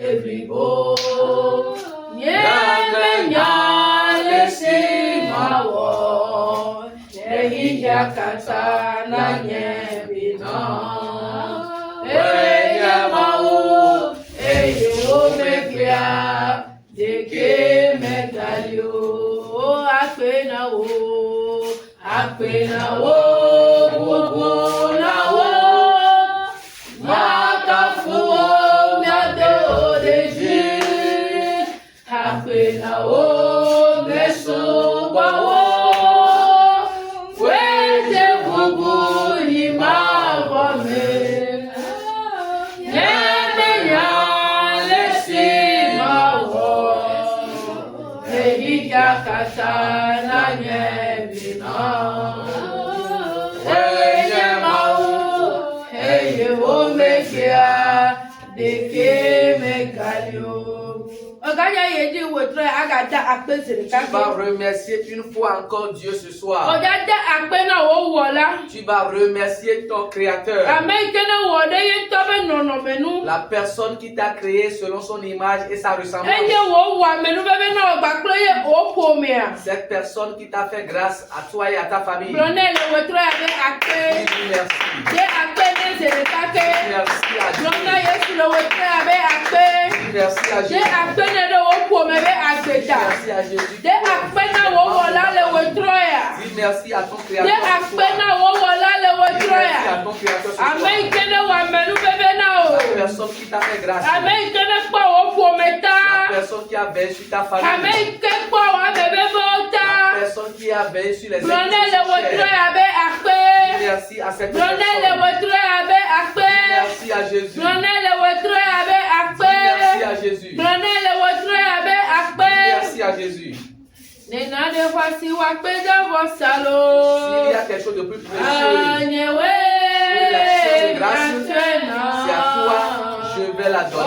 evibo yemenya lesimawo ehija kata na nyebina enyamawo eyo mekya deke megalio akpenawo nawo makafuwo miado deji akpenawo mesubawo wete bubu imabome yemenya lesimawo ehija kata na nyebina Tu vas remercier une fois encore Dieu ce soir. Tu vas remercier ton Créateur. La personne qui t'a créé selon son image et sa ressemblance. Cette personne qui t'a fait grâce à toi et à ta famille. Dis merci. Merci à Dieu. Merci à Jésus. Merci à Jésus. Dis merci à ton Créateur. Dis merci à ton Créateur. La personne qui t'a fait grâce. La personne qui a veillé sur ta famille. La personne qui a veillé sur les êtres. Merci à cette personne. Merci à Jésus. Merci à Jésus. Merci à Jésus. S'il y a quelque chose de plus précieux, une action de grâce, c'est à toi, je vais la donner.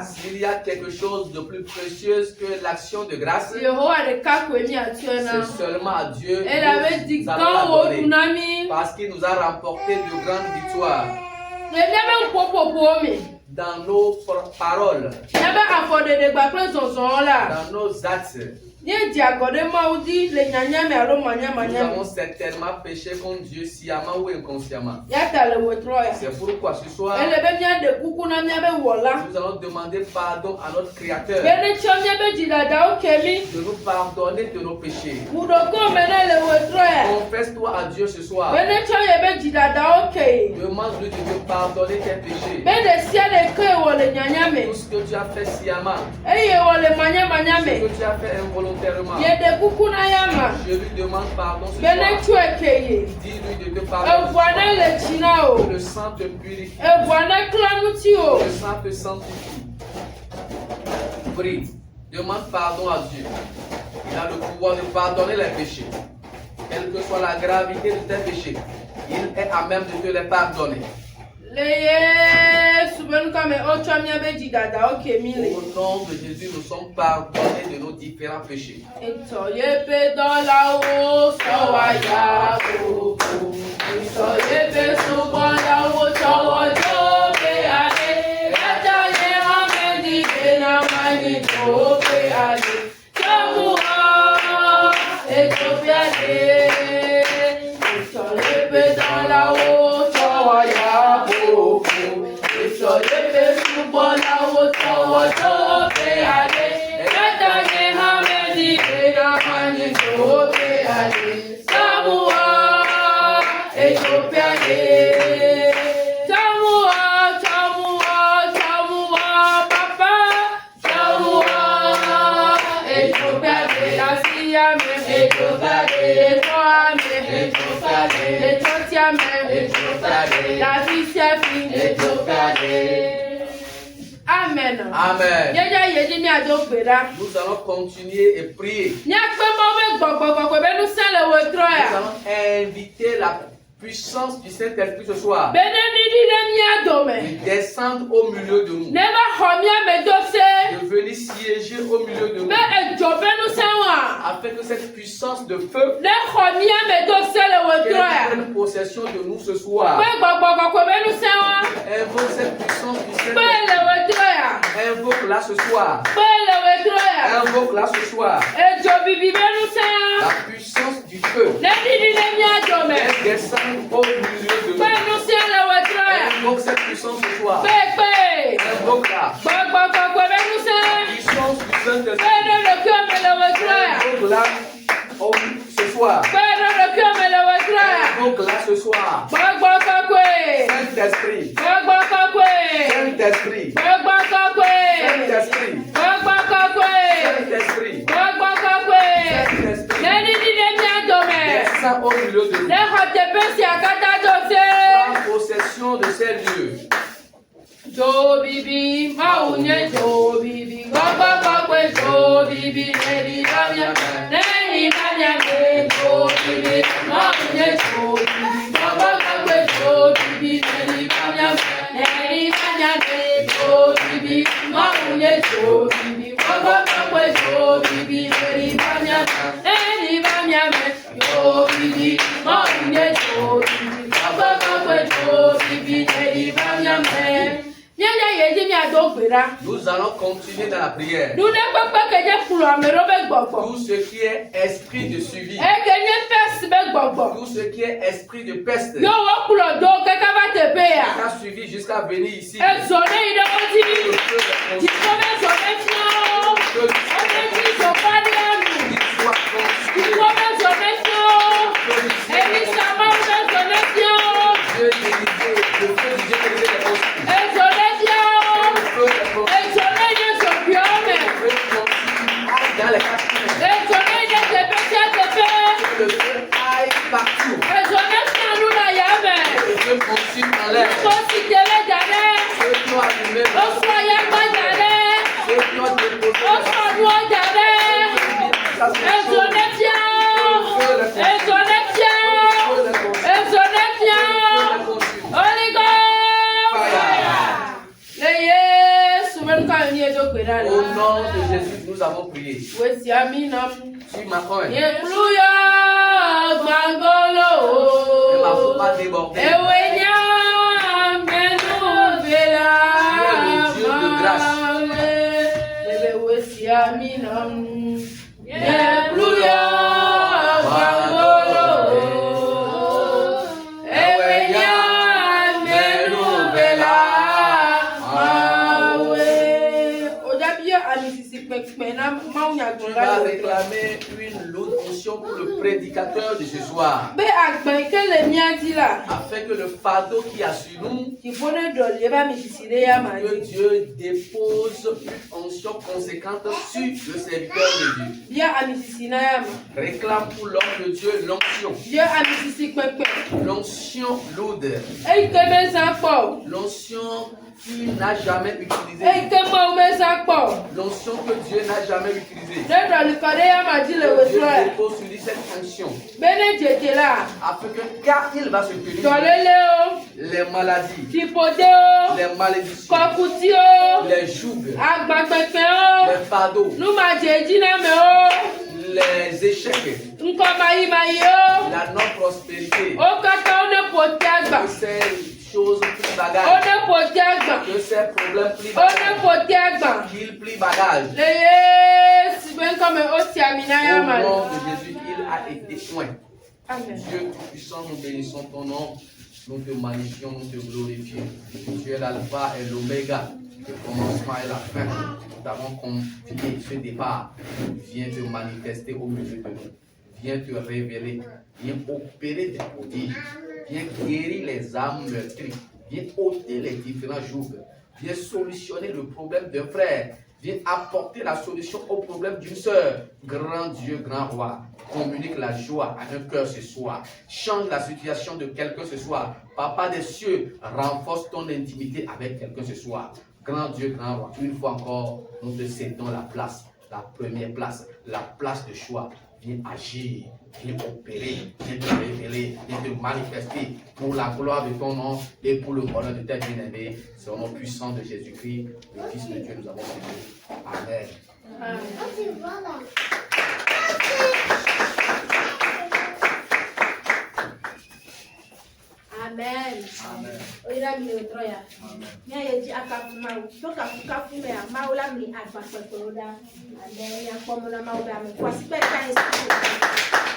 S'il y a quelque chose de plus précieux que l'action de grâce, c'est seulement à Dieu nous allons l'adorer, parce qu'il nous a remporté de grandes victoires dans nos paroles, dans nos actes. Nous avons certainement péché contre Dieu sciemment ou inconsciemment. C'est pourquoi ce soir, nous allons demander pardon à notre Créateur de nous pardonner de nos péchés. Confesse-toi à Dieu ce soir. Demande-lui de te pardonner tes péchés. Tout ce que tu as fait sciemment, ce que tu as fait involontairement, je lui demande pardon ce soir. Dis-lui de te pardonner. Que le sang te purifie. Que le sang te sanctifie. Prie. Demande pardon à Dieu. Il a le pouvoir de pardonner les péchés. Quelle que soit la gravité de tes péchés, il est à même de te les pardonner. Au nom de Jésus, nous sommes pardonnés de nos différents péchés. jamais. La vie c'est fini. Amen. Amen. Nous allons continuer et prier. Nous allons inviter la puissance du Saint-Esprit ce soir. De descendre au milieu de nous. De venir siéger au milieu de nous. Afin que cette puissance de feu prenne possession de nous ce soir. Invoque cette puissance du Saint-Esprit. Invoque-la ce soir. Invoque-la ce soir. La puissance du feu. Elle descend au milieu de nous. Invoque cette puissance ce soir. Invoque-la. La puissance du Saint-Esprit. Invoque-la ce soir. Invoque-la ce soir. Saint-Esprit. Saint-Esprit. Saint-Esprit. Saint-Esprit. Descends au milieu de nous. Prends possession de ces lieux. Jobibi, maunye Jobibi, Baba Jobibi, Neri Bamia, Jobibi, maunye Jobibi, Baba Jobibi, Neri Bamia, Jobibi, maunye Jobibi, Baba Jobibi, Neri Bamia, Jobibi, maunye Jobibi, Baba Jobibi, Neri Bamia. Nous allons continuer dans la prière. Tout ce qui est esprit de suivi, tout ce qui est esprit de peste, qui a suivi jusqu'à venir ici, dans les le feu aille partout. Le feu consume dans l'air. Ceux qui ont allumé, ceux qui ont déposé, au nom de Jésus, nous avons prié. Tu m'accompagnes. Ne m'en faut pas déborder. Tu es le Dieu de grâce. Tu vas réclamer une lourde onction pour le prédicateur de ce soir. Afin que le fardeau qui a sur nous, que Dieu dépose une onction conséquente sur le serviteur de Dieu. Réclame pour l'homme de Dieu l'onction. L'onction lourde. L'onction qu'il n'a jamais utilisée. L'onction que Dieu n'a jamais utilisée. Dieu dépose sur lui cette onction. Afin que car il va se tenir les maladies, les malédictions, les jougs, les fardeaux, les échecs, la non-prospérité, que ces choses plus bagages, que ces problèmes plus bagages, qu'ils plient bagages. Au nom de Jésus, il a été soin. Dieu tout-puissant, nous bénissons ton nom. Nous te magnifions, nous te glorifions. Tu es l'alpha et l'oméga, le commencement et la fin. Nous avons confié ce départ. Viens te manifester au milieu de nous. Viens te révéler. Viens opérer des prodiges. Viens guérir les âmes meurtries. Viens ôter les différents jougs. Viens solutionner le problème d'un frère Viens apporter la solution au problème d'une sœur. Grand Dieu, grand roi, communique la joie à un cœur ce soir. Change la situation de quelqu'un ce soir. Papa des cieux, renforce ton intimité avec quelqu'un ce soir. Grand Dieu, grand roi, une fois encore, nous te cédons la place, la première place, la place de choix. Viens agir, viens opérer, viens te révéler, viens te manifester pour la gloire de ton nom et pour le bonheur de tes bien-aimés. C'est au nom puissant de Jésus-Christ, le Fils de Dieu, nous avons prié. Amen. Amen. Amen. Amen. Oira mi otroya. Nya yeji akafuma to kafukafu me amaula mi agbapepoda. Amen. Ya komo na mauda me kwasi pe kan isi.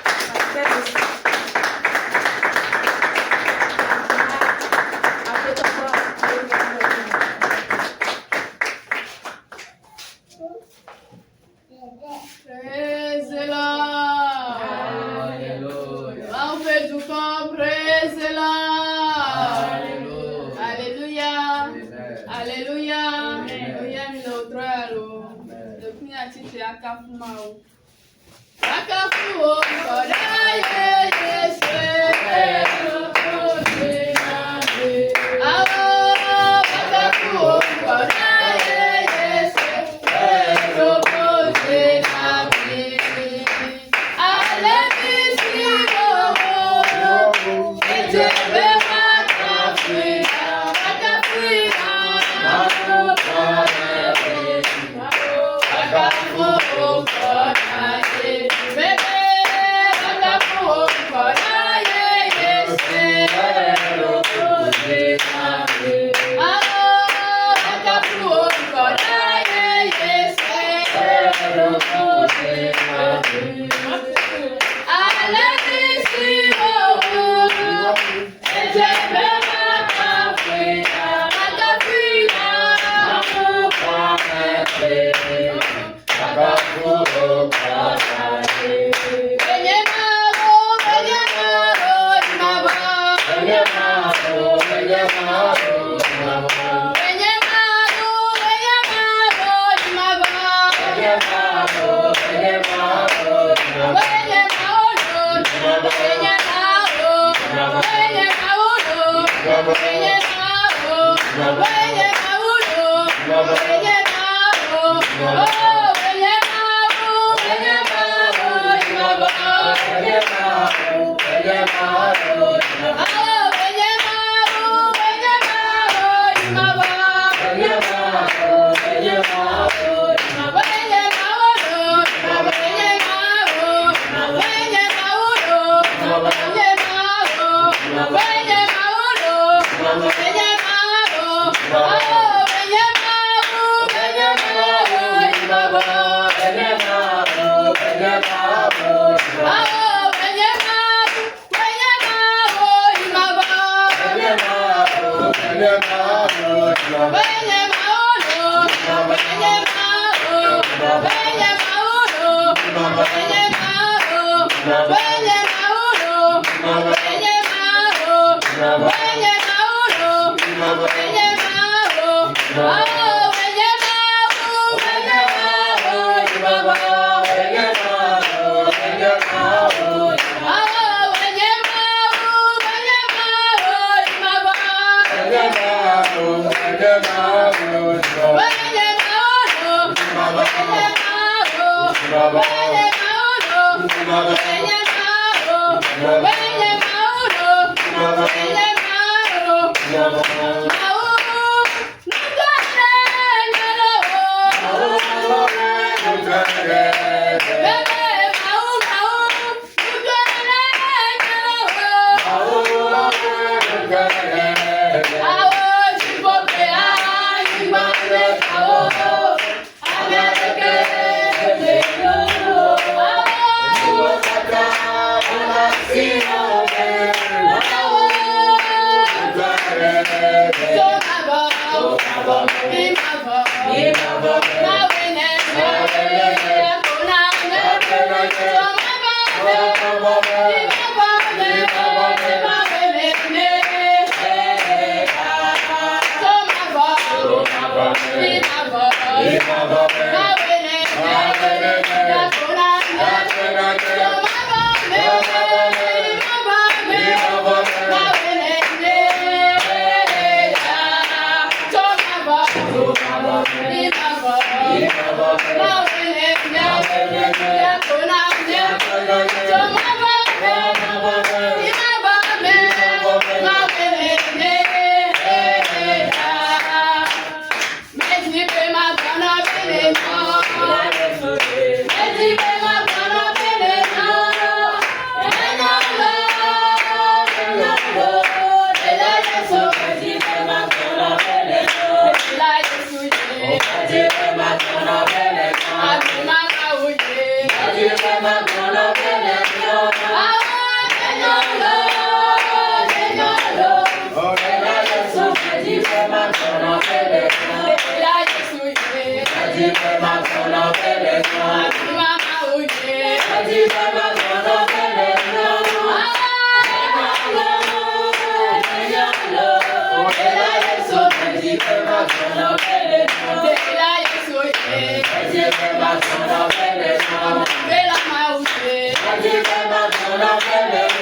Praise the Lord. Alléluia. On fait tout comme praise the Lord. Alléluia. Alléluia. Amen. Alléluia. Amen. Oya mi na otroya lo. Depuis a titi akafuma o. Akafu o koda ye Yesu. Amen.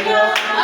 Bella